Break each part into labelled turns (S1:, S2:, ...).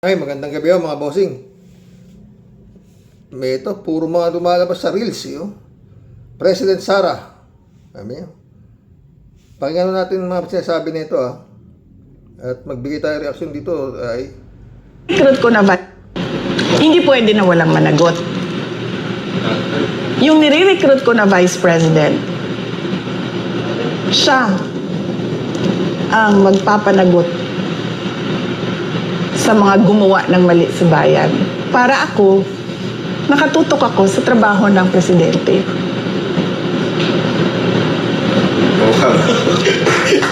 S1: Ay, magandang gabi mga bossing. May ito, puro mga lumalabas sa reels, President Sara. Sabi niya. Pakinggan natin mga sinasabi nito, At magbigay tayo reaksyon dito ay...
S2: Recruit ko na ba? Hindi pwede na walang managot. Yung nire-recruit ko na Vice President, siya ang magpapanagot sa mga gumawa ng mali sa bayan. Para ako, nakatutok ako sa trabaho ng presidente.
S3: Wow.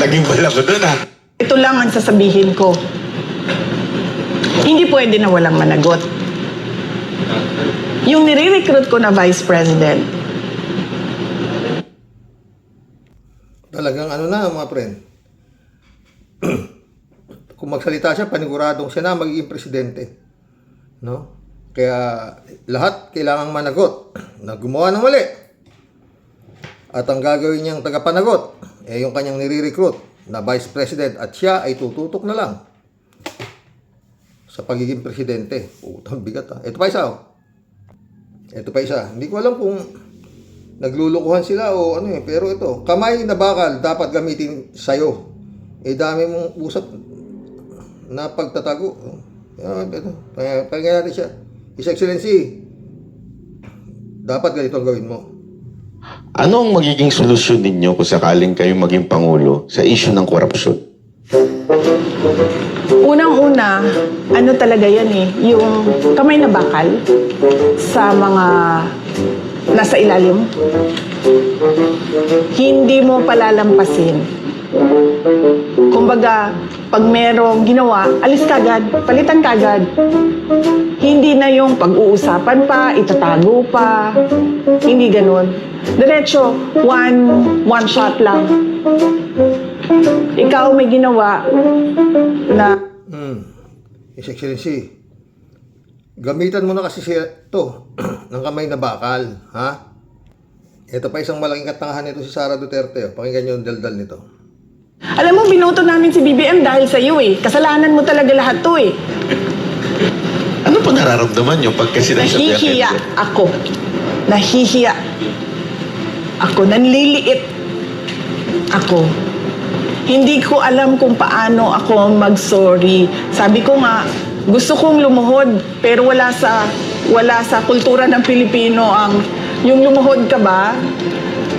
S3: Naging bala ko doon
S2: Ito lang ang sasabihin ko. Hindi pwede na walang managot. Yung nire-recruit ko na Vice President,
S1: Talagang na mga friend. Kung magsalita siya, paniguradong siya na magiging presidente. No? Kaya lahat kailangang managot na gumawa ng mali. At ang gagawin niyang tagapanagot, yung kanyang nire-recruit na Vice President at siya ay tututok na lang sa pagiging presidente. Putang bigat Ito pa isa Ito pa isa. Hindi ko alam kung naglulukuhan sila o pero ito, kamay na bakal dapat gamitin sa'yo. Dami mong usap na pagtatago. Ito, pakinggan natin siya. His Excellency, dapat ganito ang gawin mo.
S3: Ano ang magiging solusyon ninyo kung sakaling kayo maging Pangulo sa issue ng korupsyon?
S2: unang-una, talaga yan yung kamay na bakal sa mga nasa ilalim. Hindi mo palalampasin. Kumbaga, pag merong ginawa, alis kagad, palitan kagad. Hindi na yung pag-uusapan pa, itatago pa. Hindi ganun. Diretso, one shot lang. Ikaw may ginawa na...
S1: His Excellency, gamitan mo na kasi ito ng kamay na bakal, Ito pa isang malaking katangahan nito si Sara Duterte. Pakinggan niyo yung daldal nito.
S2: Alam mo, binoto namin si BBM dahil sa iyo Kasalanan mo talaga lahat to
S3: Ano pa nararamdaman nyo pagka sinasabi
S2: Nahihiya ako. Nahihiya ako. Nanliliit ako. Hindi ko alam kung paano ako mag-sorry. Sabi ko nga, gusto kong lumuhod, pero wala sa kultura ng Pilipino ang yung lumuhod ka ba?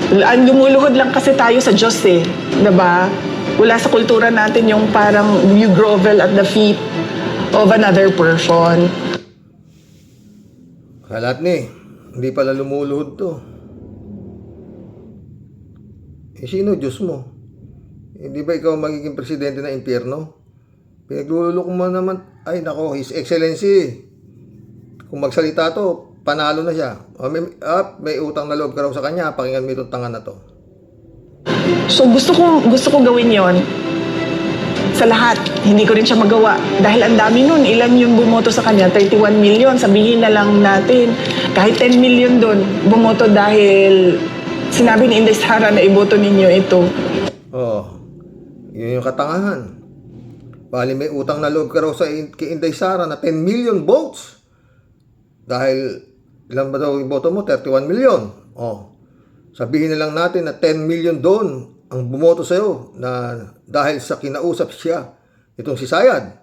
S2: Ang lumuluhod lang kasi tayo sa Diyos diba? Wala sa kultura natin yung parang you grovel at the feet of another person.
S1: Kalat hindi pala lumuluhod to. Sino Diyos mo? Hindi ba ikaw magiging presidente ng impyerno? Pinaglululok mo naman, ay nako, His Excellency. Kung magsalita to, panalo na siya. May utang na loob ka raw sa kanya, pakinggan mo itong tanga na to.
S2: So gusto ko gawin yon sa lahat. Hindi ko rin siya magawa. Dahil ang dami nun. Ilan yung bumoto sa kanya? 31 million. Sabihin na lang natin, kahit 10 million doon, bumoto dahil sinabi ni Inday Sara na iboto ninyo ito.
S1: Yun yung katangahan. Bali may utang na loob ka raw kay Inday Sara na 10 million votes. Dahil, ilan ba daw yung boto mo? 31 million. Sabihin na lang natin na 10 million doon ang bumoto sa'yo na dahil sa kinausap siya, itong si Sayad.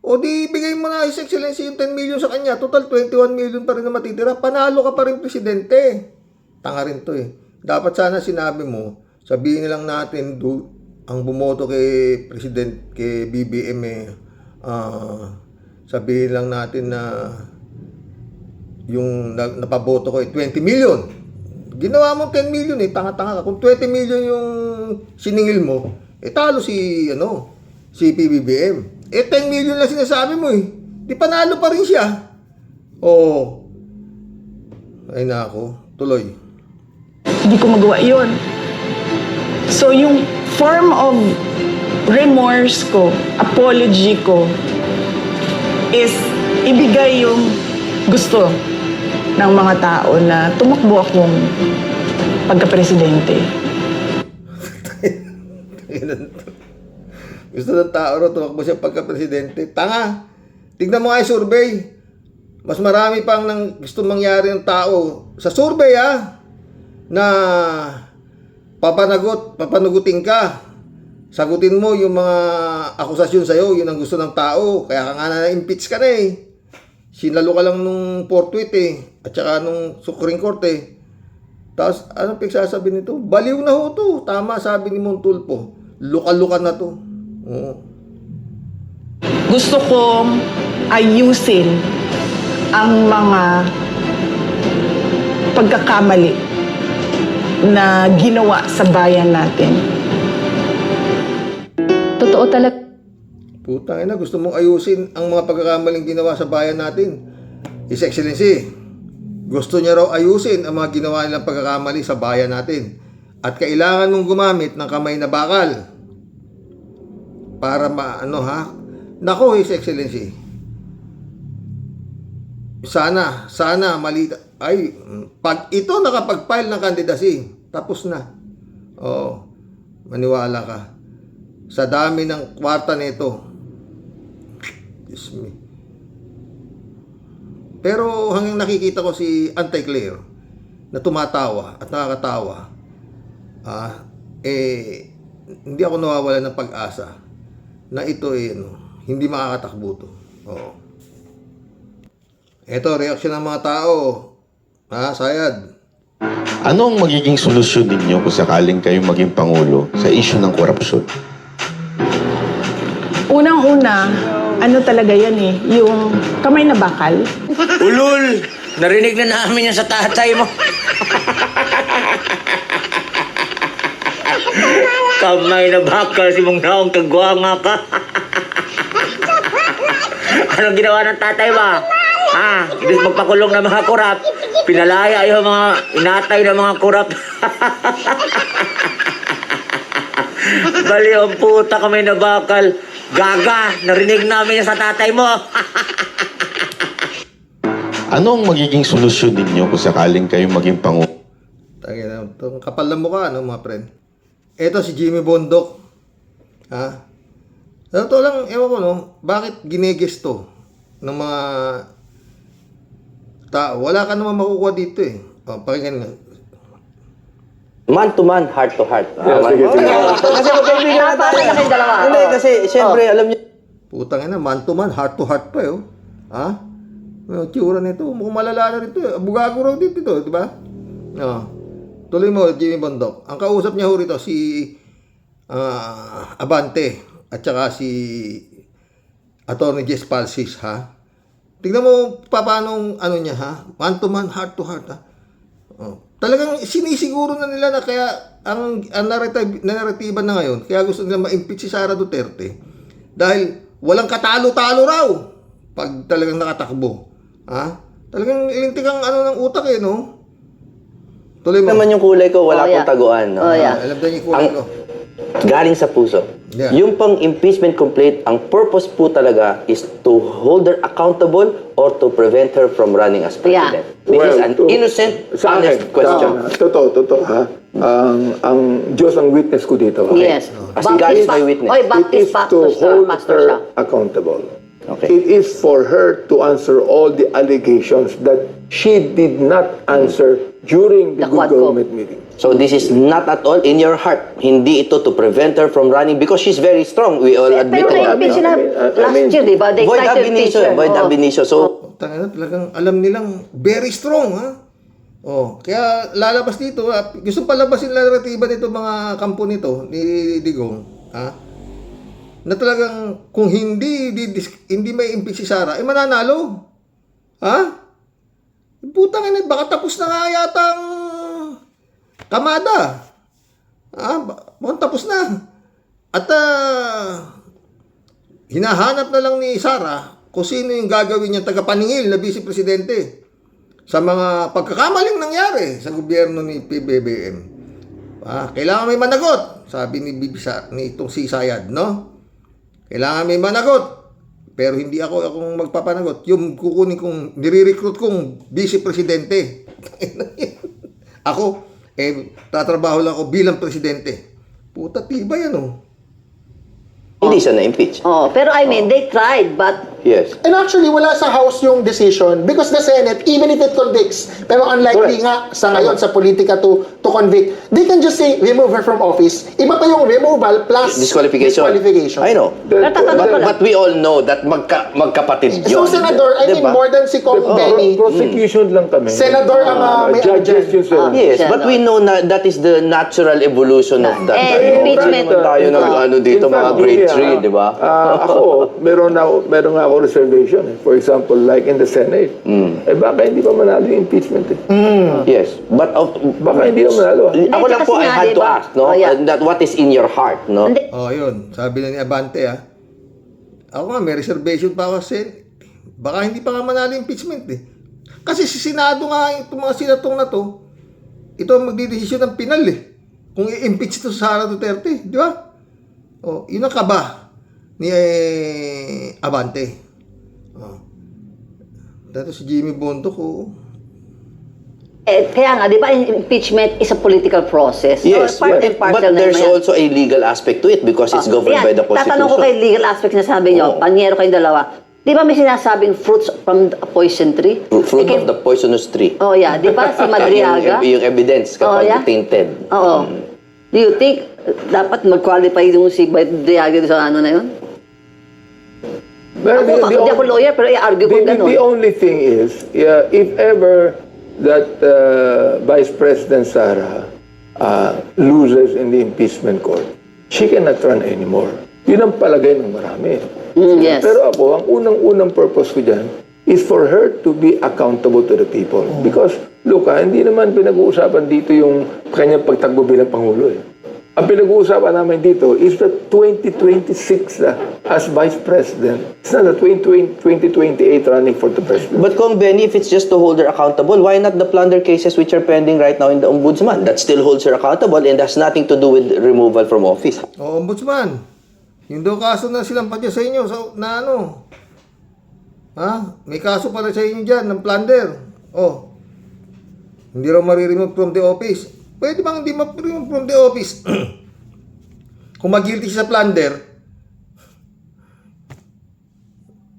S1: Di bigay mo na His Excellency yung 10 million sa kanya. Total 21 million pa rin na matitira. Panalo ka pa rin presidente. Tanga rin to Dapat sana sinabi mo, sabihin na lang natin ang bumoto kay President, kay BBM sabihin lang natin na yung napaboto ko 20 million. Ginawa mo 10 million tanga-tanga ka. Kung 20 million yung siningil mo, talo si PBBM. 10 million lang sinasabi mo Di panalo pa rin siya. Ay nako, tuloy.
S2: Hindi ko magawa yun. So yung form of remorse ko, apology ko, is ibigay yung gusto ng mga tao na tumakbo akong pagka-presidente.
S1: Gusto ng tao ro tumakbo siya pagka-presidente. Tanga! Tignan mo nga yung survey. Mas marami pang gusto mangyari ng tao sa survey na papanagutin ka. Sagutin mo yung mga akusasyon sa'yo, yun ang gusto ng tao. Kaya ka nga na-impeach ka na eh. Sinalo ka lang nung forthwith at saka nung Supreme Court Tapos, anong pagsasabi nito? Baliw na ho to. Tama, sabi ni Montulfo. Luka-luka na to. Oo.
S2: Gusto kong ayusin ang mga pagkakamali na ginawa sa bayan natin.
S4: Totoo talaga.
S1: Putang ina, gusto mong ayusin ang mga pagkakamaling ginawa sa bayan natin. His Excellency, gusto niya raw ayusin ang mga ginawa nilang pagkakamali sa bayan natin. At kailangan mong gumamit ng kamay na bakal. Para Nako, His Excellency. Sana pag ito nakapag-file ng candidacy, tapos na. Oo, maniwala ka. Sa dami ng kwarta nito. Excuse me. Pero hanggang nakikita ko si Anti-Claire na tumatawa at nakakatawa, hindi ako nawawala ng pag-asa na ito hindi makakatakbo to. Oo. Ito, reaksyon ng mga tao. Sayad.
S3: Ano ang magiging solusyon ninyo kung sakaling kayo maging Pangulo sa issue ng korupsyon?
S2: Unang-una, ano talaga yan yung kamay na bakal.
S5: Ulul! Narinig na namin yan sa tatay mo. Kamay na bakal si mong naong kagwanga ka. Anong ginawa ng tatay ba? Ibig magpakulong ng mga kurap. Pinalaya yung mga inatay ng mga kurap. Bali ang puta kamay na bakal. Gaga! Narinig namin yan sa tatay mo.
S3: Ano ang magiging solusyon ninyo kung sakaling kayo maging Pangulo?
S1: Tangina, itong kapal na mukha, mga friend. Ito si Jimmy Bondoc. Ito lang, ewan ko, bakit ginegesto ng mga tao? Wala ka naman makukuha dito pakinggan nga.
S6: Man to man, heart to heart.
S7: Kasi magkaibigan na tayo. Hindi, kasi siyempre, alam niyo.
S1: Putang ina, man to man, heart to heart pa Yung tsura nito, mukhang malala na rito. Bugago raw dito, di ba? Tuloy mo, Jimmy Bondoc. Ang kausap niya ho rito, si Abante, at saka si Attorney Jess Palsis, Tingnan mo paano niya, man to man, heart to heart, Talagang sinisiguro na nila na kaya ang narratiba na ngayon, kaya gusto nila ma-impeach si Sara Duterte dahil walang katalo-talo raw pag talagang nakatakbo. Talagang ilintik ang ng utak no? Tuloy mo.
S6: Naman yung kulay ko, wala akong taguan. No?
S1: Alam na yung kulay ko.
S6: Galing sa puso.
S1: Yeah.
S6: Yung pang impeachment complaint, ang purpose po talaga is to hold her accountable or to prevent her from running as president. This is an innocent, honest question.
S8: Totoo, ha? Ang Diyos ang witness ko dito.
S7: Yes.
S6: As God is my witness.
S7: Oy,
S8: It is
S7: Baptist
S8: to hold
S7: pastor siya.
S8: her accountable.
S6: Okay.
S8: It is for her to answer all the allegations that she did not answer during the
S7: The
S8: good
S7: Quadcom.
S8: government meeting.
S6: So this is not at all in your heart. Hindi ito to prevent her from running because she's very strong. We all admit
S7: Pero
S6: that.
S7: na-impeach na last year, di ba? They
S6: Void
S7: tried to
S6: ab
S7: impeach
S6: initio.
S7: her.
S6: Void ab initio. So,
S1: Tangina, talagang alam nilang very strong, kaya lalabas dito, gusto palabasin narratiba nito mga kampo nito ni Digong, na talagang kung hindi may impeach si Sara, mananalo. Putang ina, baka tapos na nga yata ang kamada. Baka tapos na. At hinahanap na lang ni Sara kung sino yung gagawin niyang tagapaningil na vice presidente sa mga pagkakamaling nangyari sa gobyerno ni PBBM. Kailangan may managot, sabi ni itong si Sayad, no? Kailangan may managot. Pero hindi akong magpapanagot. Yung kukunin kong, nire-recruit kong vice presidente. Ako, tatrabaho lang ako bilang presidente. Puta, tiba yan,
S6: hindi siya na-impeach.
S7: Pero I mean, they tried, but
S6: Yes.
S4: And actually, wala sa House yung decision because the Senate, even if it convicts, pero unlikely nga sa ngayon sa politika to convict, they can just say, remove her from office. Iba pa yung removal plus
S6: Disqualification. I know. But we all know that magkapatid
S4: So,
S6: yun.
S4: Senador, I mean,
S6: Diba?
S4: more than si Kong Benny,
S8: Prosecution lang kami.
S4: Senador ang may
S8: judges
S4: ano
S8: yun, sir.
S6: Yes, but we know na that is the natural evolution of that.
S9: Impeachment.
S6: Tayo ano dito
S8: In
S6: mga
S8: fact,
S6: grade
S8: yeah,
S6: 3, di ba?
S8: Ako, meron nga ako reservation. For example, like in the Senate. Baka hindi pa manalo yung impeachment eh.
S6: Yes, but
S8: Baka hindi na manalo.
S6: ako lang po,
S9: kasi
S6: I
S9: nga,
S6: had to
S9: diba?
S6: ask, no?
S9: Oh, yeah.
S6: That what is in your heart, no?
S1: Oh, yun. Sabi na ni Abante, Ako nga, may reservation pa ako sa Senate. Baka hindi pa nga manalo yung impeachment eh. Kasi si Senado nga, itong mga senatong na to, ito ang magdidesisyon ng pinal eh. Kung i-impeach ito sa Sara Duterte, di ba? Oh, yun ang kaba ni Abante. Oh. Dato si Jimmy Bondoc,
S9: Kaya nga, di ba, impeachment is a political process.
S6: Yes,
S9: part and
S6: but
S9: parcel na
S6: there's
S9: yan.
S6: also a legal aspect to it because it's governed by the
S9: Tatanong ko
S6: Constitution.
S9: kay legal aspect na sabi nyo, panyero kayong dalawa. Di ba may sinasabing fruits from the poison tree?
S6: Fruit of the poisonous tree.
S9: Oh yeah, di ba si Madriaga?
S6: yung evidence kapag
S9: yeah?
S6: tainted.
S9: Oo. Do you think dapat mag-qualify yung si Madriaga sa ano na yun?
S8: Well,
S9: Hindi ako lawyer, pero i-argue ko gano'n.
S8: The only thing is, if ever that Vice President Sara loses in the impeachment court, she cannot run anymore. Yun ang palagay ng marami.
S9: Yes.
S8: Pero ako, ang unang-unang purpose ko dyan is for her to be accountable to the people. Because, look, hindi naman pinag-uusapan dito yung kanyang pagtakbo bilang Pangulo. Ang pinag-uusapan namin dito is the 2026 as Vice President. It's not the 2028 running for the President.
S6: But Kong Benny, if it's just to hold her accountable, why not the plunder cases which are pending right now in the Ombudsman? That still holds her accountable and has nothing to do with removal from office.
S1: Oh, Ombudsman. Yung daw kaso na silang padya sa inyo, na ano? May kaso pala sa inyo dyan, ng plunder. Oh. Hindi raw mariremove from the office. Pwede bang hindi ma-remove from the office? Kung mag-guilty siya sa plunder,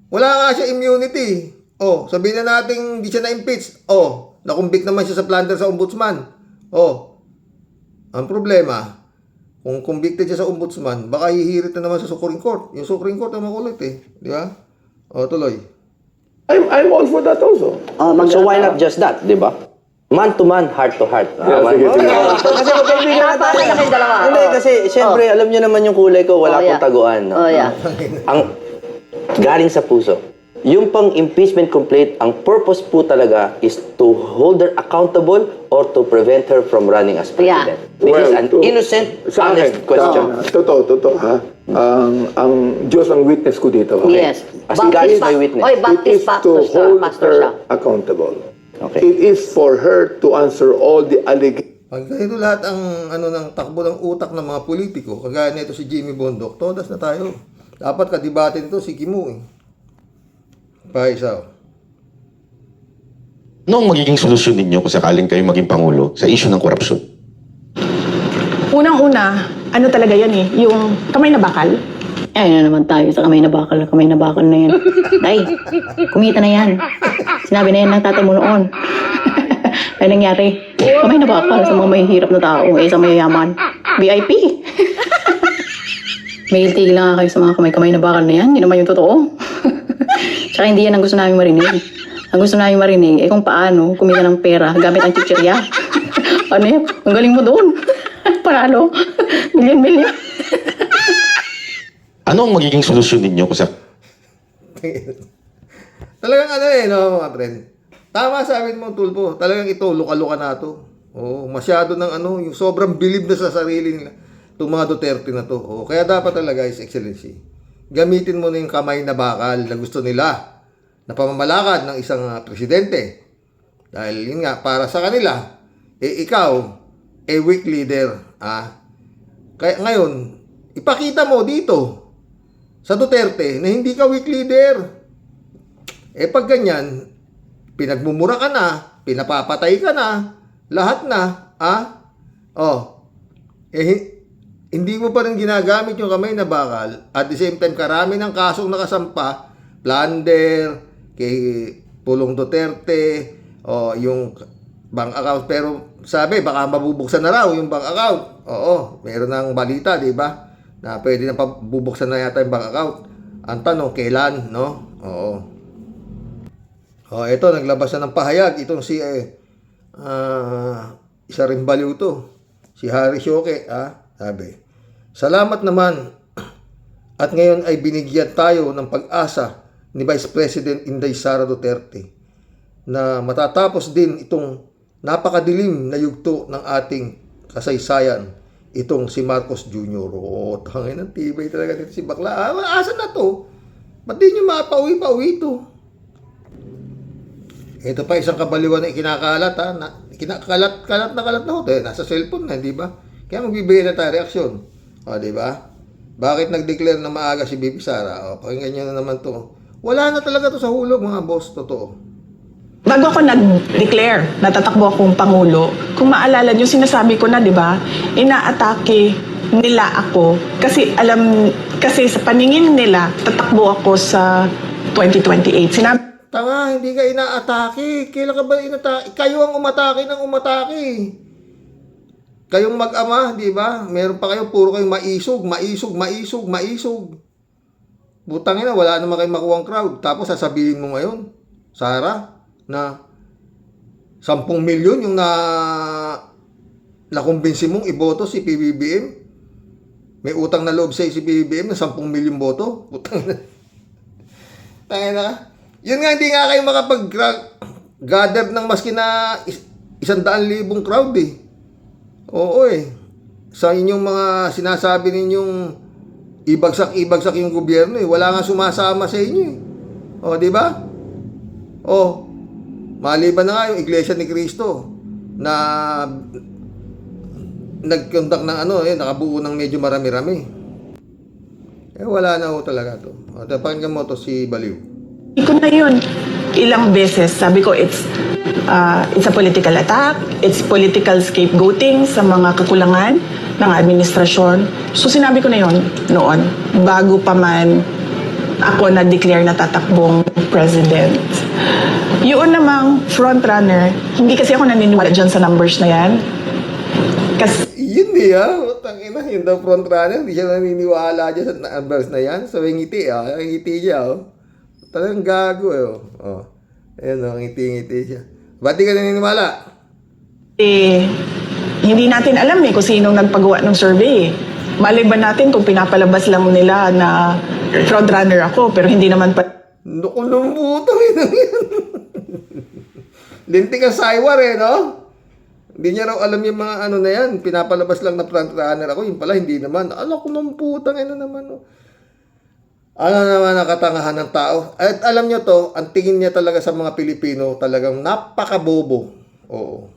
S1: wala nga siya immunity. Oh, sabihin na natin hindi siya na-impeach. Oh, nakumbik naman siya sa plunder sa ombudsman. Oh, ang problema, kung convicted siya sa ombudsman, baka hihirit na naman sa Supreme Court. Yung Supreme Court ang makulit eh. Di ba? O, tuloy.
S8: I'm all for that also.
S6: So why not just that, di ba? Man to man, heart to heart.
S7: Kasi magkaibigan na tayo.
S9: na kayong dalawa.
S6: Hindi, kasi syempre, alam niyo naman yung kulay ko, wala akong taguan. No?
S9: Oh yeah.
S6: Ang galing sa puso. Yung pang impeachment complaint, ang purpose po talaga is to hold her accountable or to prevent her from running as president. This is an innocent,
S8: sa
S6: honest
S8: akin,
S6: question.
S8: Totoo, ha? Ang Diyos ang witness ko dito. Ha?
S9: Yes.
S6: As God is my witness.
S9: Oy,
S8: It
S9: Baptist
S8: is to hold
S9: pastor siya.
S8: her accountable.
S6: Okay.
S8: It is for her to answer all the allegations.
S1: Pag ganito lahat ang ng takbo ng utak ng mga politiko, kagaya nito si Jimmy Bondoc, todas na tayo. Dapat kadibate nito si Kimu eh. Paisaw.
S3: Ano ang magiging solusyon ninyo kung sakaling kayo maging Pangulo sa issue ng korupsyon?
S2: Unang-una, ano talaga yan yung kamay na bakal.
S10: Ay, na naman tayo sa kamay na bakal na yan. Day, kumita na yan. Sinabi na yan ng tatay mo noon. Ay nangyari, kamay na bakal sa mga mahihirap na tao, sa mayayaman. VIP. May tigil lang nga kayo sa mga kamay na bakal na yan, hindi naman yung totoo. Tsaka hindi yan ang gusto namin marinig. Ang gusto namin marinig, kung paano kumita ng pera gamit ang chichirya. Ano yan? Ang galing mo doon. Panalo. Milyon-milyon.
S3: Ano ang magiging solusyon ninyo kung sa
S1: Talagang mga friend. Tama sabi mo, Tulpo. Talagang ito, luka-luka na to. Oh, masyado ng yung sobrang bilib na sa sarili nila. Itong mga Duterte na to. Oh, kaya dapat talaga, His Excellency, gamitin mo na yung kamay na bakal na gusto nila na pamamalakad ng isang presidente. Dahil yun nga, para sa kanila, ikaw, weak leader. Kaya ngayon, ipakita mo dito sa Duterte na hindi ka weak leader. Pag ganyan, pinagmumura ka na, pinapapatay ka na, lahat na, hindi mo pa rin ginagamit yung kamay na bakal, at the same time, karami ng kasong nakasampa plunder, kay Pulong Duterte, o yung bank account. Pero sabi, baka mabubuksan na raw yung bank account. Oo, meron ng balita, di ba? Na pwede na pabubuksan na yata yung bank account. Ang tanong, kailan, no? Oo. Oh, ito, naglabas na ng pahayag. Itong si, isa rin baliw to. Si Harry Shoque, sabi, salamat naman. At ngayon ay binigyan tayo ng pag-asa ni Vice President Inday Sara Duterte na matatapos din itong napakadilim na yugto ng ating kasaysayan, itong si Marcos Jr. Oh, tangin ng tibay talaga dito si Bakla. Asa na to? Ba't di nyo mapauwi-pauwi ito? Ito pa isang kabaliwan na ikinakalat, kalat na ho. Nasa cellphone na, di ba? Kaya magbibigay na tayo reaksyon. O, di ba? Bakit nag-declare na maaga si Bibi Sara? O, pakinggan nyo na naman to. Wala na talaga to sa hulog, mga boss. Totoo.
S2: Bago ako nag-declare na tatakbo akong Pangulo, kung maalala nyo, sinasabi ko na, di ba, inaatake nila ako. Kasi sa paningin nila, tatakbo ako sa 2028.
S1: Tanga, hindi ka inaatake. Kailan ka ba inaatake? Kayo ang umatake ng umatake. Kayong mag-ama, di ba? Meron pa kayo, puro kayong maisog. Butang ina, wala naman kayong makuhang crowd. Tapos sasabihin mo ngayon, Sara, na 10 milyon yung nakumbinsi mong iboto si PBBM. May utang na loob sa si PBBM na 10 milyon boto. Butang ina. Tangina ka. Yun nga, hindi nga kayo makapag-gather ng maski na 100,000 crowd eh. Oo eh. Sa inyong mga sinasabi ninyong ibagsak yung gobyerno eh. Wala nga sumasama sa inyo eh. O, di ba? O, maliban na nga yung Iglesia ni Cristo na nag-conduct ng nakabuo ng medyo marami-rami. Wala na ho talaga to. O, pakinggan mo to si Baliw.
S2: Ko na yun. Ilang beses, sabi ko, it's a political attack, it's political scapegoating sa mga kakulangan ng administrasyon. So sinabi ko na yun noon, bago pa man ako na-declare na tatakbong president. Yun namang frontrunner, hindi kasi ako naniniwala dyan sa numbers na yan. Kasi
S1: yun tangina, yun daw frontrunner, hindi siya naniniwala dyan sa numbers na yan. So yung ngiti, yung ngiti niya, talagang gago Ayun, ngiti-ngiti siya. Ba't di ka naniniwala?
S2: Hindi natin alam kung sinong nagpagawa ng survey. Malay ba natin kung pinapalabas lang nila na frontrunner ako, pero hindi naman pa.
S1: Naku, lumbutang yan. Lintik ang saywar no? Hindi niya raw alam yung mga na yan. Pinapalabas lang na frontrunner ako. Yung pala, hindi naman. Alam ko, lumbutang naman. Ano naman ang katangahan ng tao? At alam nyo to, ang tingin niya talaga sa mga Pilipino, talagang napakabobo. Oo.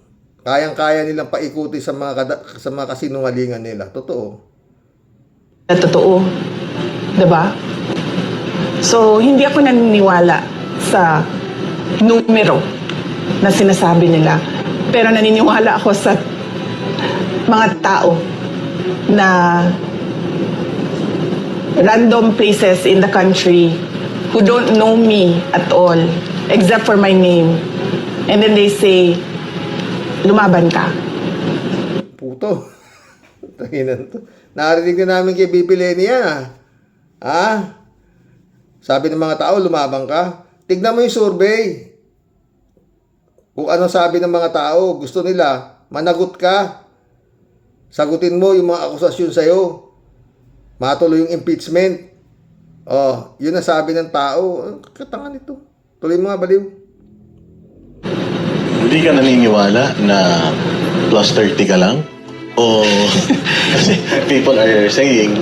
S1: Kayang-kaya nilang paikuti sa mga kasinungalingan nila. Totoo.
S2: Totoo. Diba? So, hindi ako naniniwala sa numero na sinasabi nila. Pero naniniwala ako sa mga tao na random places in the country who don't know me at all, except for my name. And then they say, lumaban ka.
S1: Puto. Tanginan to. Narinig na namin kay Bibi Leni yan Sabi ng mga tao, lumabang ka. Tignan mo yung survey. Kung ano sabi ng mga tao, gusto nila, managot ka. Sagutin mo yung mga akusasyon sa'yo. Matuloy yung impeachment. Yun ang sabi ng tao. Katangan ito. Tuloy mo nga, Baliw.
S3: Hindi ka naniniwala na plus 30 ka lang? O kasi people are saying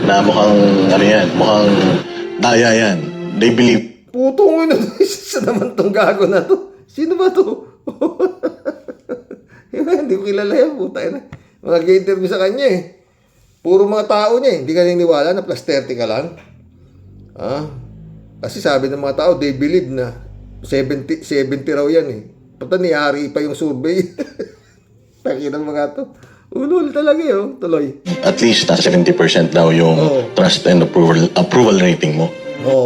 S3: na mukhang mukhang daya yan. They believe.
S1: Putong ina, isa naman tong gago na to. Sino ba to? Hindi ko kilala yan, puta na. Mag-interview sa kanya Puro mga tao niya Hindi ka naniniwala na plus 30 ka lang. Kasi sabi ng mga tao, they believe na 70 raw yan Pata niyari pa yung survey. Takina mga to. Ulul talaga tuloy.
S3: At least 70% daw yung trust and approval rating mo.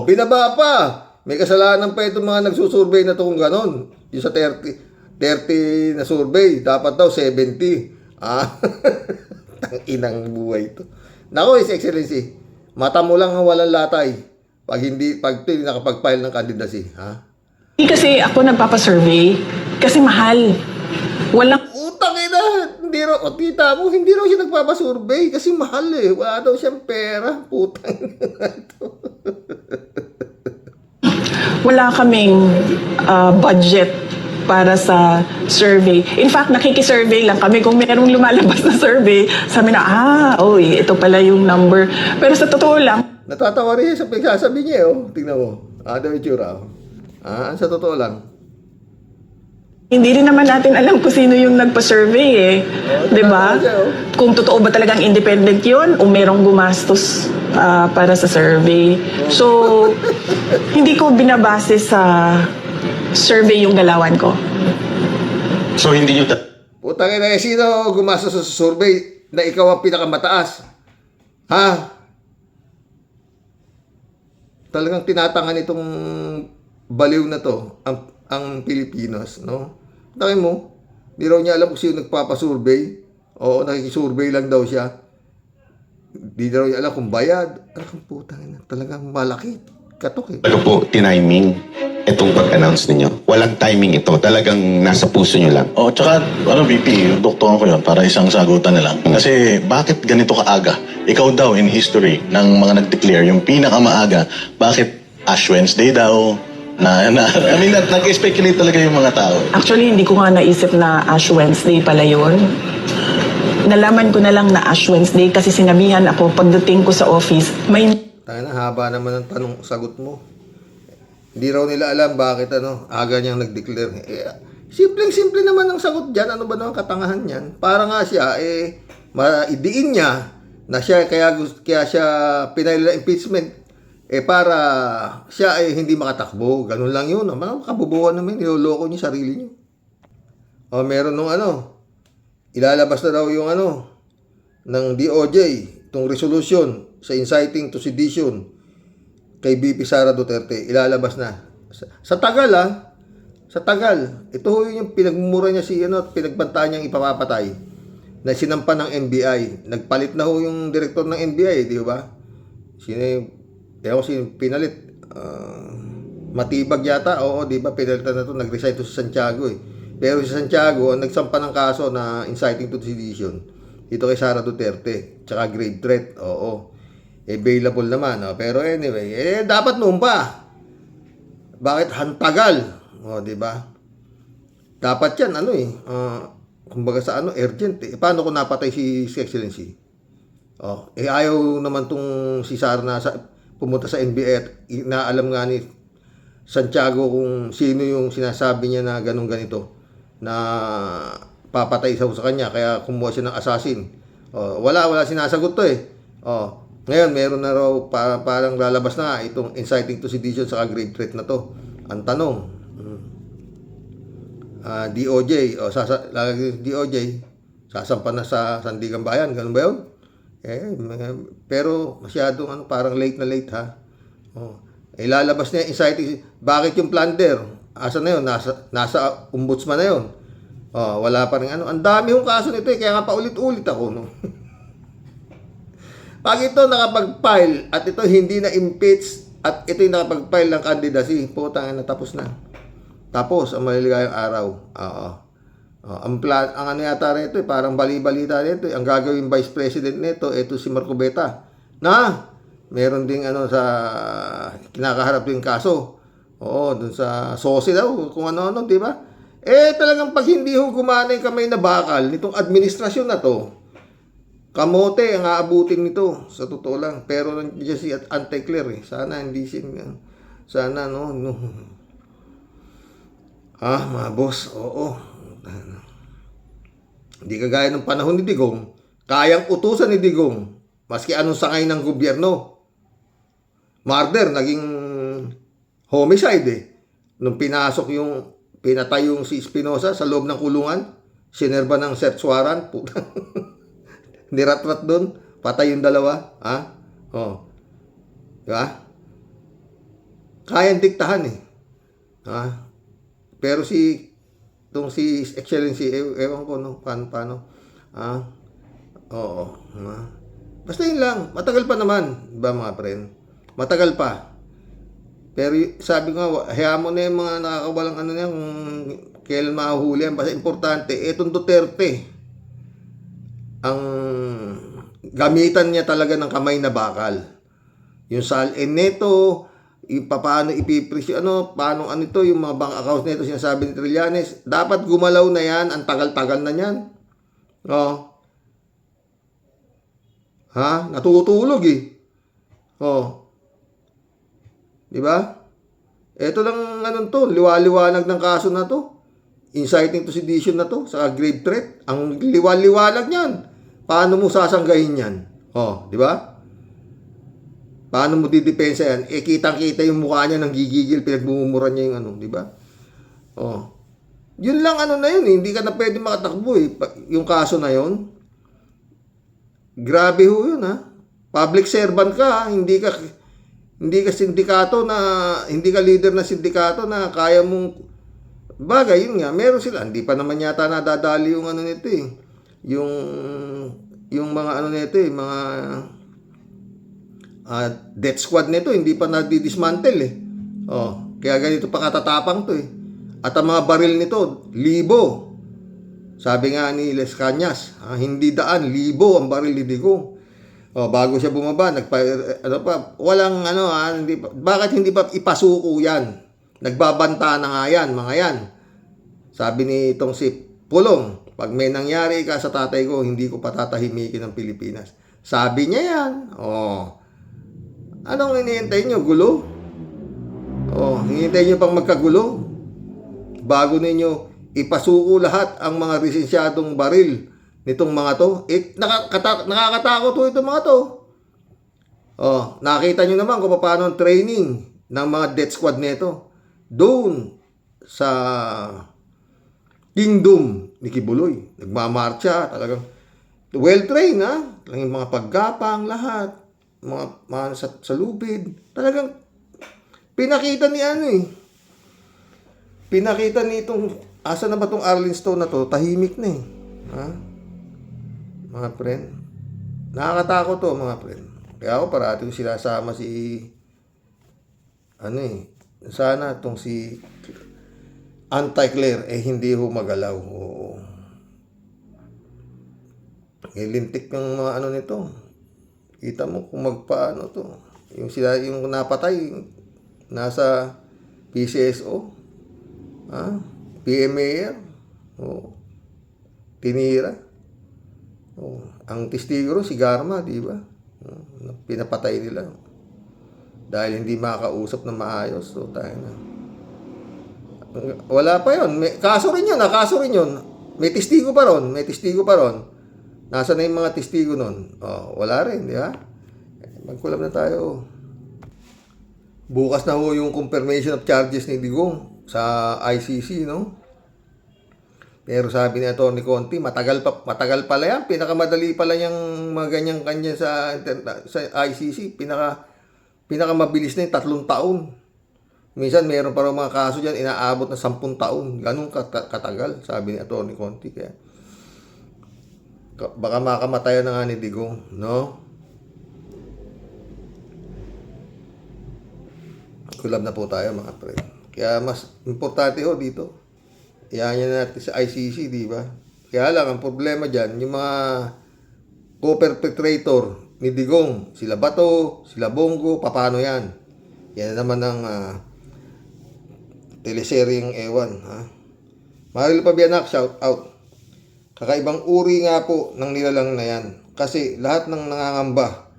S1: Binaba pa. May kasalanan pa itong mga nagsusurvey na to kung ganon. Yung sa 30 na survey, dapat daw 70. Tanginang buhay ito. Nako, His Excellency, mata mo lang ang walang latay pag ito hindi nakapag-file ng candidacy.
S2: Hindi kasi ako nagpapasurvey kasi mahal. Walang
S1: Utang ina! Hindi raw, tita mo, hindi raw siya nagpapasurvey kasi mahal eh. Wala daw siyang pera. Putang ina ito.
S2: wala kaming budget para sa survey. In fact, nakikisurvey lang kami. Kung merong lumalabas na survey, sabi na, ito pala yung number. Pero sa totoo lang,
S1: Natatawa rin siya sa pagsasabi niya, oh. Tingnan mo. Daw itsura, oh. Sa totoo lang.
S2: hindi rin naman natin alam kung sino yung nagpa-survey eh. Di ba? Kung totoo ba talagang independent yun o merong gumastos para sa survey. So, hindi ko binabase sa survey yung galawan ko.
S3: So hindi nyo
S1: Putang ina, sino gumastos sa survey na ikaw ang pinakamataas? Talagang tinatangan itong baliw na to ang Pilipinos, no? Taki mo, di raw niya alam kung sino nagpapasurvey. Oo, nakikisurvey lang daw siya. Di raw niya alam kung bayad. Kung putang ina, talagang malaki. Katok eh.
S3: Talaga po, tiniming itong pag-announce ninyo. Walang timing ito. Talagang nasa puso nyo lang. Oh, tsaka, VP, doktoran ko yun para isang sagutan na lang. Kasi, bakit ganito kaaga? Ikaw daw, in history, ng mga nag-declare, yung pinakamaaga, bakit Ash Wednesday daw? Nag-speculate talaga yung mga tao.
S2: Actually, hindi ko nga naisip na Ash Wednesday pala yun. Nalaman ko na lang na Ash Wednesday kasi sinabihan ako pagdating ko sa office, may
S1: Tayo na, haba naman ng tanong, sagot mo. Hindi raw nila alam bakit aga niyang nag-declare. Simpleng-simple naman ang sagot dyan. Ano ba naman katangahan niyan? Para nga siya, maidiin niya na siya, kaya siya pinahila impeachment. Para siya hindi makatakbo. Ganun lang yun. Kabubuhan naman, niloloko niya sarili niya. Meron nung ilalabas na daw yung ng DOJ, itong resolution sa inciting to sedition kay BP Sara Duterte, ilalabas na. Sa tagal sa tagal. Ito yung pinagmumura niya pinagbantaan niyang ipapapatay na sinampa ng NBI. Nagpalit na yung direktor ng NBI, di ba? Sino pinalit? Matibag yata. Oo, di ba? Pinalitan na to, nag-resign to sa Santiago eh. Pero si Santiago, nagsampa ng kaso na inciting to sedition dito kay Sara Duterte, tsaka grave threat. Oo. Available naman. Pero anyway, dapat noon pa. Bakit hantagal? Di ba? Dapat yan, kumbaga sa urgent. Paano kung napatay si Excellency? Ayaw naman tong si Sara na pumunta sa NBI at inaalam nga ni Santiago kung sino yung sinasabi niya na ganito na papatay sa kanya, kaya kumuha siya ng assassin. Wala sinasagot to eh. Ngayon, meron na raw parang lalabas na itong inciting to sedition sa grave threat na to. Ang tanong, DOJ, DOJ, sasampa na sa Sandigan Bayan, ganun ba yun? Pero masyadong parang late na late ha. Ilalabas niya inciting, bakit yung plunder? Asa na yun? Nasa ombudsman na yun. Wala pa rin ang dami yung kaso nito kaya nga paulit-ulit ako, no? Pag ito nakapag-file at ito hindi na impeach at ito yung nakapag-file ng candidacy, putang na, tapos na. Tapos ang maliligayang araw. Ang yata rito, parang bali-balita rito, ang gagawin vice president nito, ito si Marco Beta. Meron ding sa kinakaharap din kaso. Dun sa SOSI daw, kung ano-ano, di ba? Talagang pag hindi gumana yung kamay na bakal nitong administrasyon na to, kamote ang aabutin nito, sa totoo lang. Pero nandiyan si Anti-Claire Sana hindi siya, sana no. Mga boss, oo. Hindi kagaya ng panahon ni Digong, kayang utusan ni Digong, maski anong sangay ng gobyerno. Murder, naging homicide Nung pinatay yung si Espinosa sa loob ng kulungan, sinerba ng search warrant, nirat-rat doon, patay yung dalawa, Diba? kayang diktahan eh. Pero si Excellency, ewan ko no, paano. Oo. Basta yun lang, matagal pa naman, diba mga friend? Matagal pa. Pero sabi ko nga, hayaan mo na yung mga nakakawalang ano niya, kung kailan mahuhuli yan. Basta importante, etong Duterte, ang gamitan niya talaga ng kamay na bakal. Yung neto, paano ipipresyo, paano ito, yung mga bank accounts nito, sinasabi ni Trillanes, dapat gumalaw na yan, ang tagal-tagal na yan. Natutulog eh. Di ba? Ito lang liwaliwanag ng kaso na to. Inciting to sedition na to, sa grave threat. Ang liwaliwanag niyan. Paano mo sasanggahin yan? Di ba? Paano mo didepensa yan? Kitang-kita yung mukha niya nang gigigil, pinagmumura niya yung di ba? Yun lang na yun, hindi ka na pwede makatakbo eh. Yung kaso na yun. Grabe ho yun Public servant ka, hindi ka sindikato na, hindi ka leader na sindikato na kaya mong, bagay yun nga, meron sila. Hindi pa naman yata nadadali yung nito eh. Yung mga nito eh, mga death squad nito, hindi pa nadidismantle eh. Kaya ganito pa katatapang to eh. At ang mga baril nito, 1,000. Sabi nga ni Les Cañas, hindi daan, 1,000 ang baril ni Digong. Bago siya bumaba, walang bakit hindi pa ipasuko yan? Nagbabanta na nga yan, mga yan. Sabi ni itong si Pulong, pag may nangyari ka sa tatay ko, hindi ko patatahimikin ng Pilipinas. Sabi niya yan. Anong hinihintay nyo? Gulo? Hinihintay nyo pang magkagulo? Bago ninyo ipasuko lahat ang mga lisensyadong baril nitong mga to. Nakakatakot to itong mga to. Nakita nyo naman kung paano ang training ng mga death squad nito. Doon sa kingdom ni Kibuloy. Nagmamarcha, talagang well-trained Talagang mga paggapang lahat. Mga sa lupid. Talagang pinakita ni Pinakita ni itong, asa na ba itong Arlene Stone na to? Tahimik na eh. Mga friend. Nakakatakot to mga friend. Kaya ako parati ko sinasama sana itong si Anti-Claire hindi ho magalaw. Lintik ng mga nito. Kita mo kung magpaano to. Yung napatay, nasa PCSO. PMAR. Tinira. Ang testigo si Garma, di ba? Pinapatay nila. Dahil hindi makakausap na maayos. So, tayo na. Wala pa yun. Kaso rin yun. May testigo pa ron. Nasa na yung mga testigo nun? Wala rin, di ba? Magkulam na tayo. Bukas na ho yung confirmation of charges ni Digong sa ICC, no? Pero sabi ni Atty. Conti, matagal pala yan. Pinakamadali pala yung mga ganyang kanya sa ICC. Pinakamabilis na yung 3 taon. Minsan meron pa rin mga kaso dyan, inaabot na 10 taon. Ganun katagal, sabi ni Atty. Conti. Kaya baka makamatayan na nga ni Digong, no? Kulab na po tayo mga friend. Kaya mas importante dito. Iyan natin sa ICC, di ba? Kaya lang, ang problema dyan, yung mga co-perpetrator ni Digong, sila Bato, sila Bongo, paano yan? Yan naman ang teleseryeng ewan. Maril Pabianak, shout out. Kakaibang uri nga po ng nilalang na yan. Kasi lahat ng nangangamba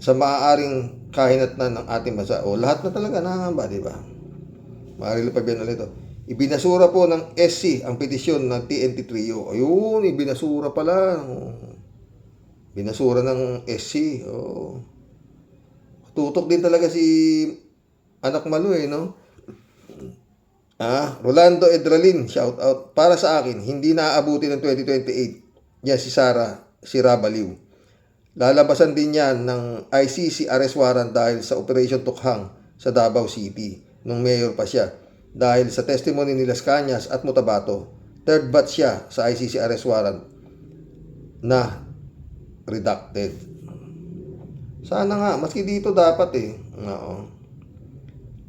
S1: sa maaaring kahinatnan ng ating bansa, lahat na talaga nangangamba, di ba? Maril Pabianak ulit ito. Ibinasura po ng SC ang petisyon ng TNT Trio. Ayun, ibinasura pala. Binasura ng SC. Tutok din talaga si Anak Malu no? Rolando Edralin, shout out. Para sa akin, hindi naaabuti ng 2028. Yan si Sara Baliw. Lalabasan din yan ng ICC arrest warrant dahil sa Operation Tukhang sa Davao City nung mayor pa siya dahil sa testimony ni Las Cañas at Mutabato. Third batch siya sa ICC arrest warrant na redacted. Sana nga, maski dito dapat Oo.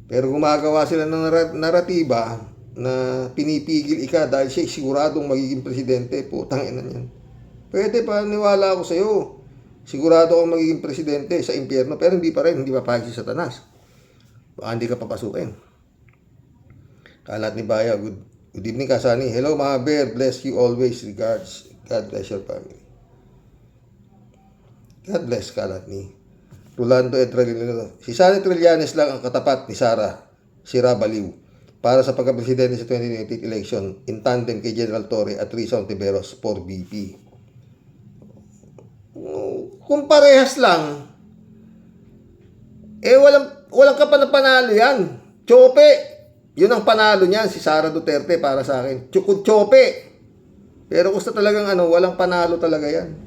S1: Pero gumagawa sila ng naratiba na pinipigil ika dahil siya siguradong magiging presidente. Putang ina niyan. Pwede pa, niwala ako sa'yo. Sigurado akong magiging presidente sa impyerno, pero hindi pa rin, hindi papayag si Satanas. Baka hindi ka papasukin. Kalat ni Baya, good evening Kasani. Hello mga bear, bless you always, regards. God bless your family. God bless Kalat ni Rolando Etrelino. Si Sani Trillanes lang ang katapat ni Sara Sira Baliw para sa pagka-presidente sa 2028 election in tandem kay General Torre at Risa Ontiveros for BP. Kung parehas lang, walang kapanalo yan. Chope! Yun ang panalo niyan, si Sara Duterte para sa akin. Chope! Pero gusto talagang walang panalo talaga yan.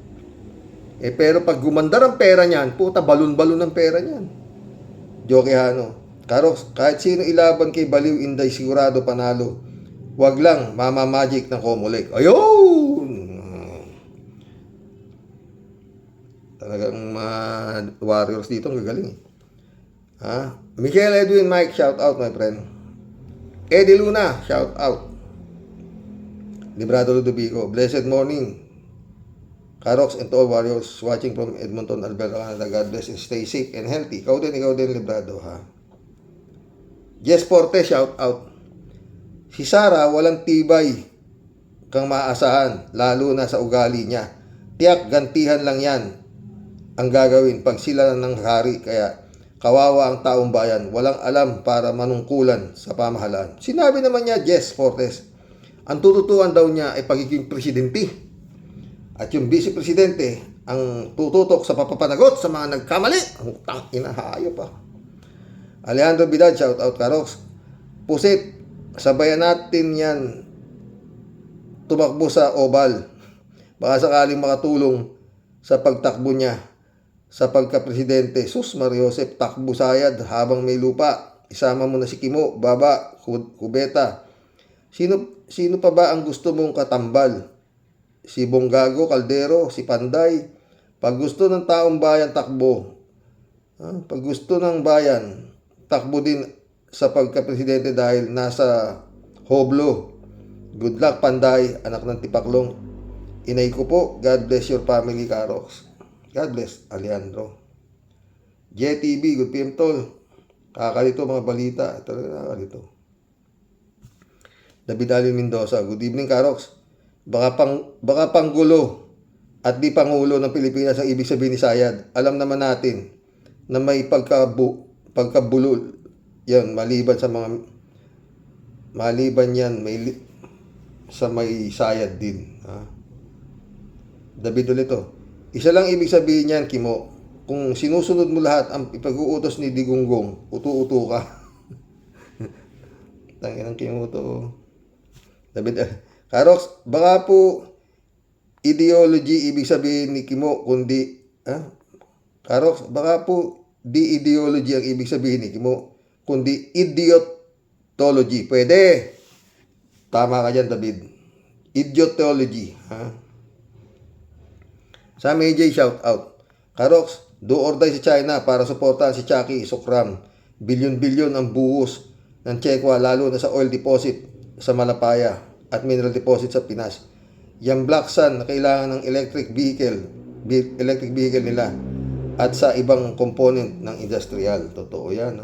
S1: Pero pag gumandar ang pera niyan, puta, balon-balon ang pera niyan. Jokehano. Karox, kahit sino ilaban kay Baliw Inday, sigurado panalo. Wag lang, Mama Magic ng Comelec. Ayun! Talagang warriors dito, ang gagaling. Michael Edwin Mike, shout out my friend. Eddie Luna, shout out. Librado Ludovico, blessed morning. Karox and to all warriors watching from Edmonton, Alberta, Canada. God bless and stay safe and healthy. Ikaw din, Librado, ha. Jess Forte, shout out. Si Sara, walang tibay kang maaasahan, lalo na sa ugali niya. Tiyak, gantihan lang yan ang gagawin pag sila ng hari. Kaya, kawawa ang taong bayan. Walang alam para manungkulan sa pamahalaan. Sinabi naman niya, Jess Fortes, ang tututuan daw niya ay pagiging presidente. At yung vice-presidente ang tututok sa papapanagot sa mga nagkamali. Ang utang inahayo pa. Alejandro Vidal, shout out Karox. Pusit, sabayan natin yan tumakbo sa Oval. Baka sakaling makatulong sa pagtakbo niya sa pagka-presidente. Sus Mariosep, takbo sayad habang may lupa. Isama mo na si Kimo, Baba, Kubeta. Sino pa ba ang gusto mong katambal? Si Bonggago, Caldero, si Panday. Pag gusto ng taong bayan, takbo. Pag gusto ng bayan, takbo din sa pagka-presidente dahil nasa hoblo. Good luck, Panday, anak ng Tipaklong. Inay ko po, God bless your family, Karox. God bless, Alejandro. JTB, good PM tol. Kakalito mga balita. Talaga nakakalito. David Alvin Mendoza, good evening, Karox. Baka panggulo at di pangulo ng Pilipinas ang ibig sabihin ni Sayad. Alam naman natin na may pagkabulol yan maliban yan sa may Sayad din. David ulito. Isa lang ibig sabihin niyan, Kimo. Kung sinusunod mo lahat ang ipag-uutos ni Digunggong, utu-utu ka. Tangin ang Kimo to. David Karox, baka po ideology ibig sabihin ni Kimo, kundi, Karox, baka po di ideology ang ibig sabihin ni Kimo, kundi idiotology. Pwede. Tama ka dyan, David. Idiotology. Sa AJ, shout out. Karox, do or die sa China para suportahan si Chucky Sokram. Bilyon-bilyon ang buhos ng Chekwa, lalo na sa oil deposit sa Malapaya at mineral deposit sa Pinas. Yung Black Sun na kailangan ng electric vehicle nila at sa ibang component ng industrial. Totoo yan,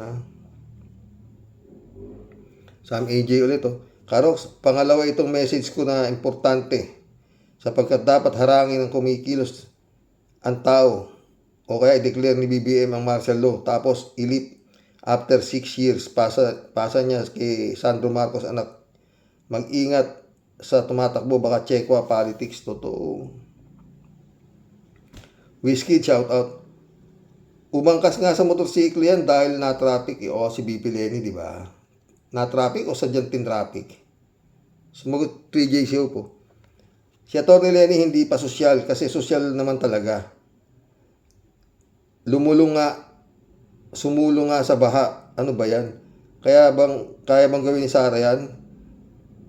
S1: Sam AJ ulit, Karox, pangalawa itong message ko na importante sapagkat dapat harangin ng kumikilos ang tao o kaya i-declare ni BBM ang martial law tapos ilip after 6 years. Pasa niya kay Sandro Marcos anak. Mag-ingat sa tumatakbo, baka Chekwa politics. Totoo. Whiskey, shout out. Umangkas nga sa motorsiklo yan dahil na-traffic. Si BP Lenny, di ba? Na-traffic o sadyang tin-traffic? Sumagot 3J Show po. Si Atty. Lenny hindi pa sosyal kasi sosyal naman talaga. Sumulong nga sa baha Ano ba yan? Kaya bang gawin ni Sara yan?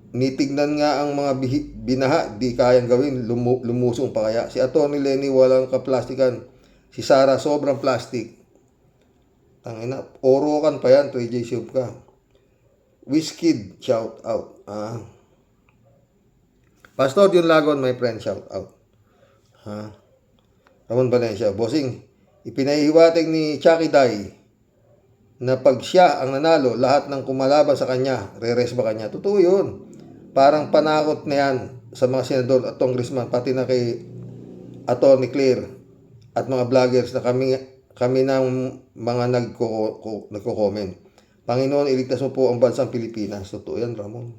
S1: Nitignan nga ang mga binaha, di kayang gawin, lumusong pa kaya. Si Atty. Lenny walang kaplastikan. Si Sara sobrang plastic. Tangina, orokan pa yan, 2J Sub ka. Wizkid, shout out. Pastor John Lagon, my friend, shout out. Ramon Valencia, bossing, ipinahiwatig ni Chucky Day na pag siya ang nanalo, lahat ng kumalaban sa kanya, re-rest ba kanya? Totoo yun. Parang panakot na yan sa mga senador at congressman, pati na kay Atty. Claire at mga vloggers na kami ng mga nagko-comment. Panginoon, iligtas mo po ang bansang Pilipinas. Totoo yan, Ramon.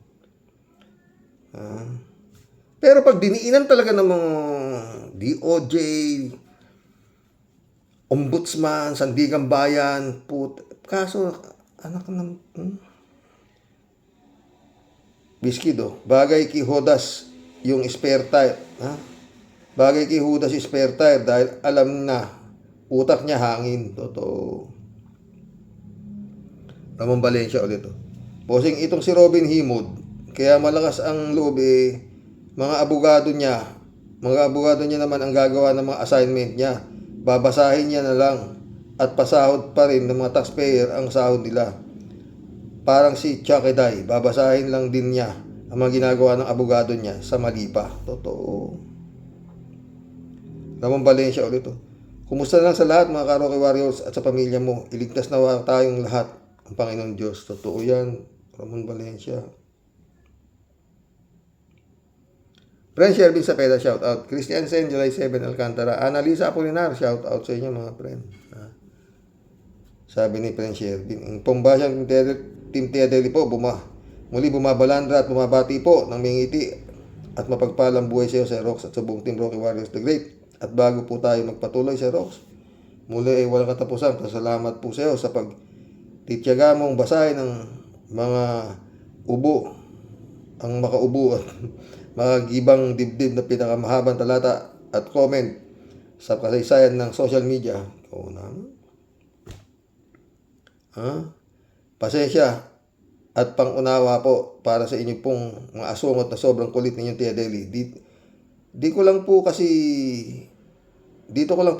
S1: Pero pag diniinan talaga ng mga DOJ, Ombudsman, Sandigang Bayan, kaso, anak ng... Biskido, bagay kay Judas yung spare tire. Bagay kay Judas yung spare tire dahil alam na utak niya hangin. Totoo. Ramon Valencia ulit. Posing itong si Robin Himod, kaya malakas ang loob mga abogado niya naman ang gagawa ng mga assignment niya. Babasahin niya na lang at pasahod pa rin ng mga taxpayer ang sahod nila. Parang si Chucky Day, babasahin lang din niya ang mga ginagawa ng abogado niya sa mali pa. Totoo. Ramon Valencia ulit. Kumusta lang sa lahat mga Karoke Warriors at sa pamilya mo. Iligtas na tayong lahat ang Panginoon Diyos. Totoo yan, Ramon Valencia. Friend Shervin Sapeda, shout out. Christian Sen, July 7, Alcantara. Annalisa Apolinar, shout out sa inyo mga friend. Sabi ni Friend Shervin, ang pambasyang Team Tia Deli po, muli bumabalandra at bumabati po ng mingiti at mapagpalang buhay sa iyo, Sir Rox, at sa buong Team Rocky Warriors the Great. At bago po tayo magpatuloy, Sir Rox, muli ay walang katapusan. Pasalamat po sa iyo sa pagtityaga mong basahin ng mga ang makaubo at mga gibang dibdib na pinakamahabang talata at comment sa kasaysayan ng social media. Pasensya at pangunawa po para sa inyo pong mga asungot na sobrang kulit ninyong Tia Deli. Dito ko lang po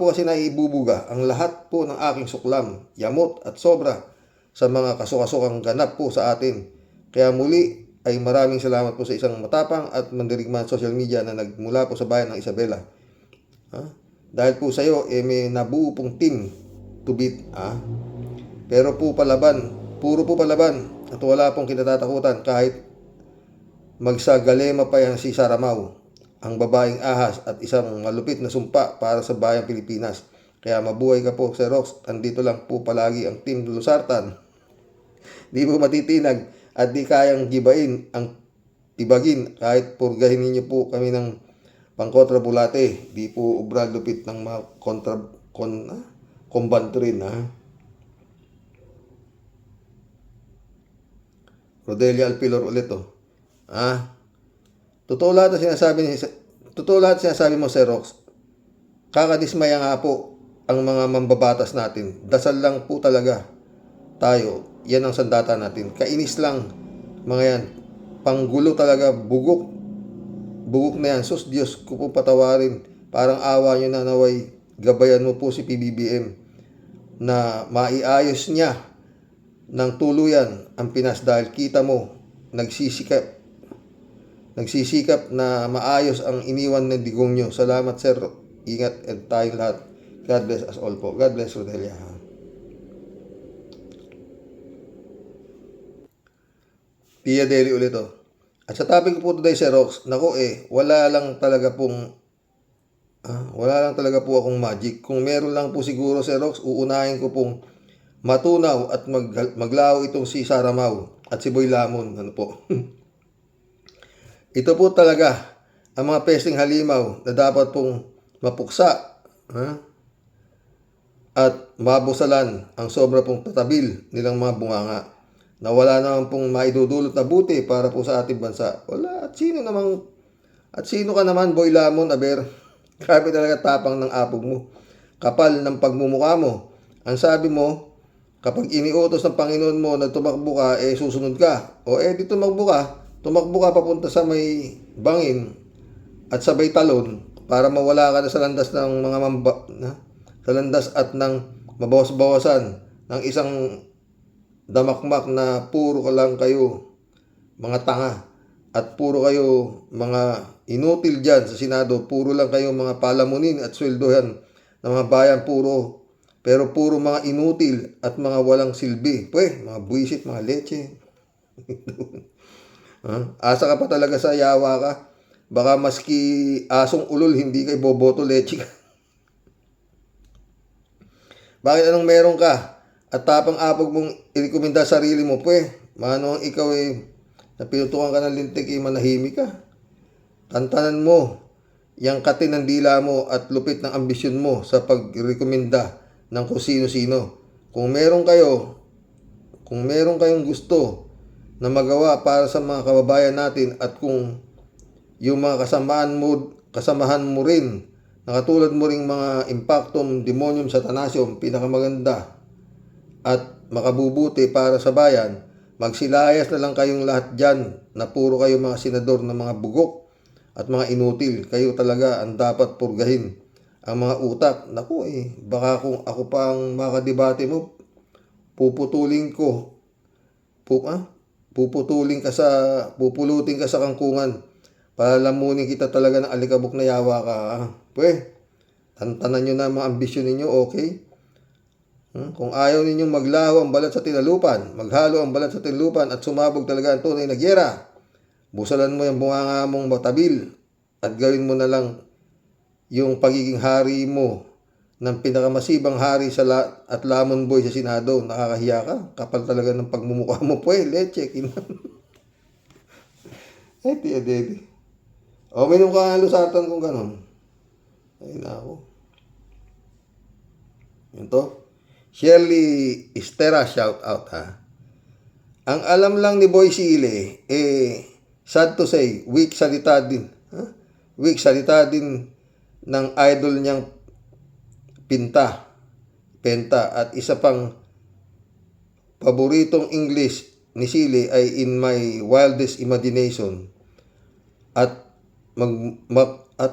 S1: kasi naibubuga ang lahat po ng aking suklam, yamot at sobra sa mga kasukasukang ganap po sa atin. Kaya muli ay maraming salamat po sa isang matapang at mandirigman social media na nagmula po sa bayan ng Isabela. Dahil po sa iyo, may nabuo pong team to beat. Pero puro po palaban at wala pong kinatatakutan kahit magsagalema pa yan si Sara Mau, ang babaeng ahas at isang malupit na sumpa para sa bayang Pilipinas. Kaya mabuhay ka po, Sir Rox. Andito lang po palagi ang Team Lusartan. Di po matitinag at di kayang gibain ang tibagin kahit purgahin ninyo po kami ng pangkontra bulate. Di po ubra lupit ng mga kombantrin. Rodelia Alpilor ulit. Totoo lahat sinasabi mo, Sir Rox. Kakadismaya nga po ang mga mambabatas natin. Dasal lang po talaga tayo. Yan ang sandata natin. Kainis lang mga yan. Panggulo talaga. Bugok na yan. Sus Diyos ko po patawarin. Parang awa nyo na naway gabayan mo po si PBBM na maiayos niya ng tuluyan ang Pinas dahil kita mo nagsisikap na maayos ang iniwan ng digong nyo. Salamat, Sir. Ingat at tayong lahat. God bless us all po. God bless Rodelia. Tia Deli ulit. At sa topic ko po today, Sir Rox, wala lang talaga po akong magic. Kung meron lang po siguro, Sir Rox, uunahin ko pong matunaw at maglaho itong si Sara Mau at si Boy Lamon. Ito po talaga ang mga pesting halimaw na dapat pong mapuksa at mabusalan ang sobra pong tatabil nilang mga bunganga na wala naman pong maidudulot na buti para po sa ating bansa. Wala. At sino ka naman, Boy Lamon, aber? Grabe talaga tapang ng apog mo. Kapal ng pagmumukha mo. Ang sabi mo, Kapag iniutos ng Panginoon mo na tumakbo ka, susunod ka. O di tumakbo ka papunta sa may bangin at sabay talon para mawala ka na sa landas ng mga sa landas at ng mabawas-bawasan ng isang damakmak na puro ka lang kayo mga tanga at puro kayo mga inutil dyan sa Senado, puro lang kayo mga palamunin at sweldohan ng mga bayan, pero puro mga inutil at mga walang silbi. Mga buwisit, mga leche. Asa ka pa talaga sa yawa ka. Baka maski asong ulol, hindi kay boboto leche ka. Bakit anong meron ka? At tapang-apog mong irekomenda sarili mo, Mano ikaw napinutukan ka ng lintik, manahimik ka. Tantanan mo yang katin ng dila mo at lupit ng ambisyon mo sa pagrekomenda ng kung sino-sino. Kung meron kayong gusto na magawa para sa mga kababayan natin at kung yung mga kasamahan mo rin na katulad mo ring mga impactum demonium satanasyum, pinakamaganda at makabubuti para sa bayan, magsilayas na lang kayong lahat dyan na puro kayo mga senador na mga bugok at mga inutil. Kayo talaga ang dapat purgahin ang mga utak. Naku baka kung ako pang makadebate mo, pupulutin ka sa kangkungan. Palalamunin kita talaga ng alikabok na yawa ka. Tantanan nyo na mga ambisyon ninyo, okay? Kung ayaw ninyong maglaho ang balat sa tinalupan, maghalo ang balat sa tinalupan at sumabog talaga ang tunay na gyera, busalan mo yung bunganga mong matabil at gawin mo na lang yung pagiging hari mo ng pinakamasibang hari at lamon boy sa Senado. Nakakahiya ka. Kapal talaga ng pagmumukha mo, leche. Dedi. Minum ka nga lusatan kung ganon. Ay nako. Yun to. Shirley Estera, shout out Ang alam lang ni Boy Sile, sad to say, weak salita din ng idol niyang Penta at isa pang paboritong English ni Sile ay in my wildest imagination at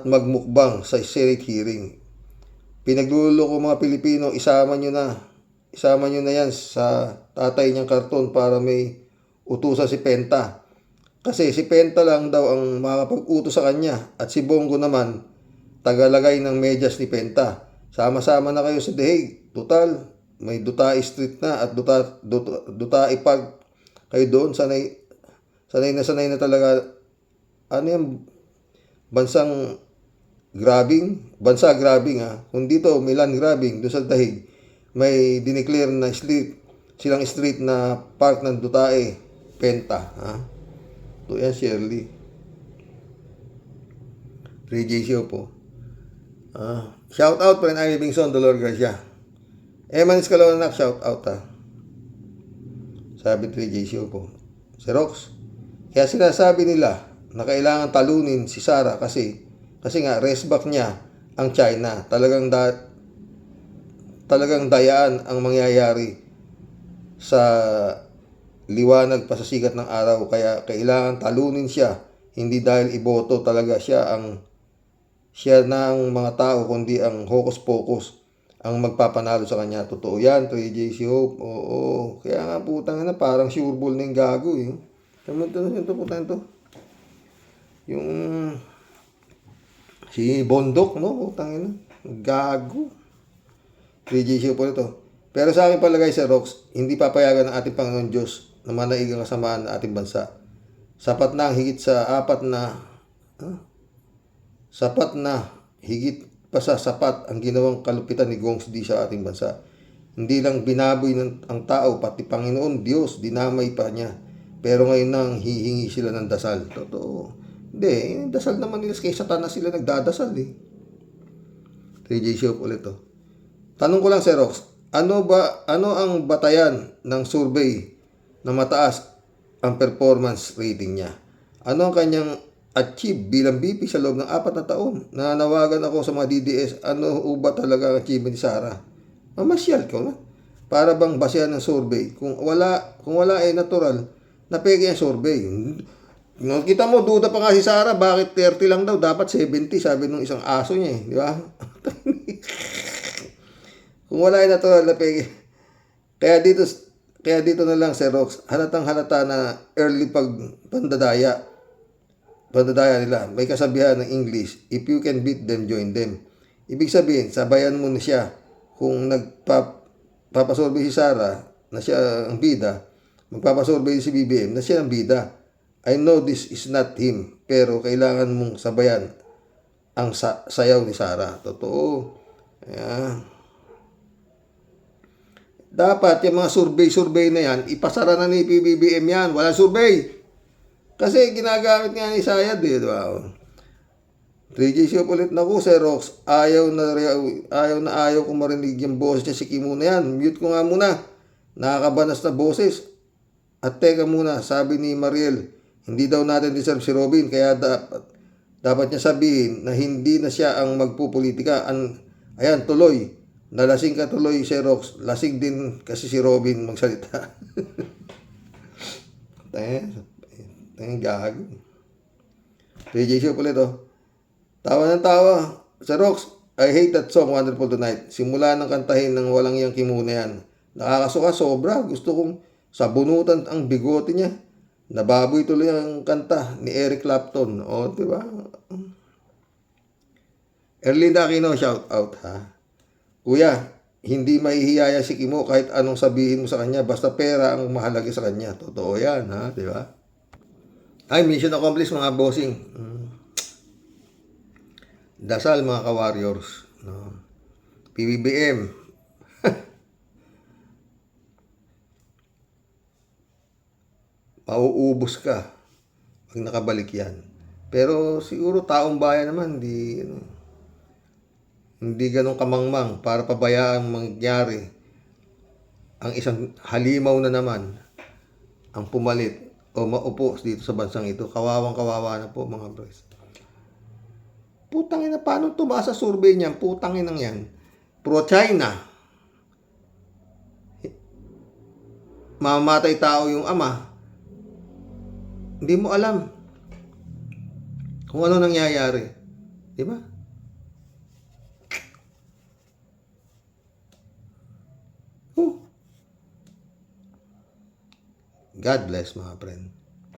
S1: magmukbang sa Senate hearing. Pinagluloko mga Pilipino, isama nyo na yan sa tatay niyang karton para may utusan si Penta. Kasi si Penta lang daw ang makakapag-utos sa kanya at si Bongo naman tagalagay ng medyas ni Penta. Sama-sama na kayo sa deheg. Total, may Dutai Street na at Dutai Park kayo doon. Sanay na talaga. Ano yung bansa grabbing Kung dito may land grabbing doon sa dahig, may dineclare na silang street na park ng Dutai Penta. Ito yan, Shirley. 3JCO po. Shout out pa rin Amy Bingson, Dolor Garcia. Emanis Kalawanak, shout out Sabi 3JCO po. Si Rox. Kaya sinasabi nila na kailangan talunin si Sara kasi nga resback niya ang China. Talagang dayaan ang mangyayari sa liwanag pa sa sikat ng araw. Kaya kailangan talunin siya. Hindi dahil iboto talaga siya na ang mga tao, kundi ang hocus pocus ang magpapanalo sa kanya. Totoo yan, 3JC Hope. Oo. Kaya nga putang na parang sure ball na yung gago Ito. Yung si Bondok, putang ina. Gago. 3JC Hope ito. Pero sa akin palagay sa Rox, hindi papayagan ng ating Panginoon Diyos na manaigang kasamaan ng ating bansa. Sapat na higit pa sa sapat ang ginawang kalupitan ni Gongs Di sa ating bansa. Hindi lang binaboy ang tao, pati Panginoon Diyos, dinamay pa niya. Pero ngayon nang hihingi sila ng dasal. Totoo. Hindi, dasal naman nila kay Satanas sila nagdadasal 3J Shop ulit Tanong ko lang si Rox, ano ang batayan ng survey na mataas ang performance rating niya? Ano ang kanyang achieve bilang VP sa loob ng 4 na taon? Nananawagan ako sa mga DDS, ano ba talaga ang achievement ni Sara? Mamasyal ka na. para bang basehan ng survey. Kung wala ay natural, na peke ang survey. Kita mo, duda pa nga si Sara, bakit 30 lang daw, dapat 70, sabi nung isang aso niya di ba? Kung wala ay natural, na peke. Kaya dito na lang, Sir Rox, halatang halata na early pandadaya nila. May kasabihan ng English, if you can beat them, join them. Ibig sabihin, sabayan mo na siya. Kung papasurvey si Sara na siya ang bida, magpapasurvey si BBM na siya ang bida. I know this is not him, pero kailangan mong sabayan ang sayaw ni Sara. Totoo. Ayan. Dapat yung mga survey na yan, ipasara na ni PBBM yan. Wala survey. Kasi ginagamit nga ni Sayad di ba? 3G ulit na ko, Sir Rox. Ayaw ko marinig yung boses niya si Kim na yan. Mute ko nga muna. Nakakabanas na boses. At teka muna, sabi ni Mariel, hindi daw natin deserve si Robin, kaya dapat niya sabihin na hindi na siya ang magpupolitika. Ayan, tuloy. Nalasing ka tuloy, Sir Rox. Lasing din kasi si Robin magsalita. Tayang gago. 3J ulit Tawa ng tawa. Sir Rox, I hate that song, Wonderful Tonight. Simula ng kantahin ng walang yang kimuna yan. Nakakasuka sobra. Gusto kong sabunutan ang bigote niya. Nababoy tuloy ang kanta ni Eric Clapton. O, diba? Erlinda Aquino, shout out ha. Kuya, hindi mahihiyaya si Kimo kahit anong sabihin mo sa kanya. Basta pera ang mahalaga sa kanya. Totoo yan ha, diba? Ay, mission accomplished mga bossing. Dasal mga ka-warriors. No? PBBM. Mauubos ka pag nakabalik yan. Pero siguro taong bayan naman, hindi ganun kamangmang para pabayaan mangyari ang isang halimaw na naman ang pumalit o maupo dito sa bansang ito. Kawawang-kawawa na po mga boys. Putangin na, paano tumaas sa survey niyan? Putangin nang yan. Pro-China. Mamamatay tao yung ama. Hindi mo alam kung ano nangyayari. Di ba? God bless mga friend.